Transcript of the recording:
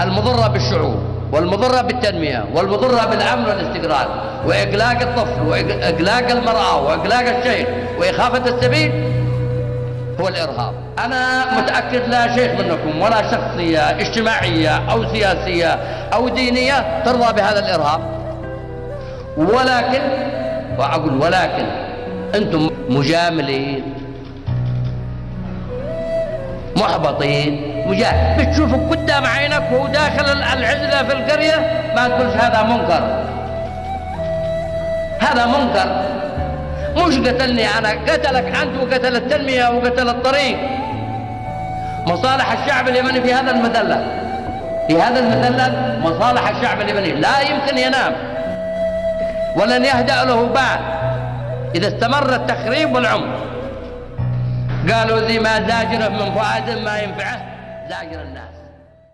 المضرة بالشعوب والمضرة بالتنمية والمضرة بالأمن والاستقرار وإقلاق الطفل وإقلاق المرأة وإقلاق الشيخ وإخافة السبيل هو الإرهاب. أنا متأكد لا شيخ منكم ولا شخصية اجتماعية أو سياسية أو دينية ترضى بهذا الإرهاب، ولكن أنتم مجاملين محبطين بتشوفوا قدام عينك وهو داخل العزلة في القرية ما تقولش هذا منكر، هذا منكر. مش قتلني أنا، قتلك أنت وقتل التنمية وقتل الطريق. مصالح الشعب اليمني في هذا المثلث مصالح الشعب اليمني لا يمكن ينام ولن يهدأ له بعد إذا استمر التخريب والعنف. قالوا ذي ما زاجره من فؤاد ما ينفعه زاجر الناس.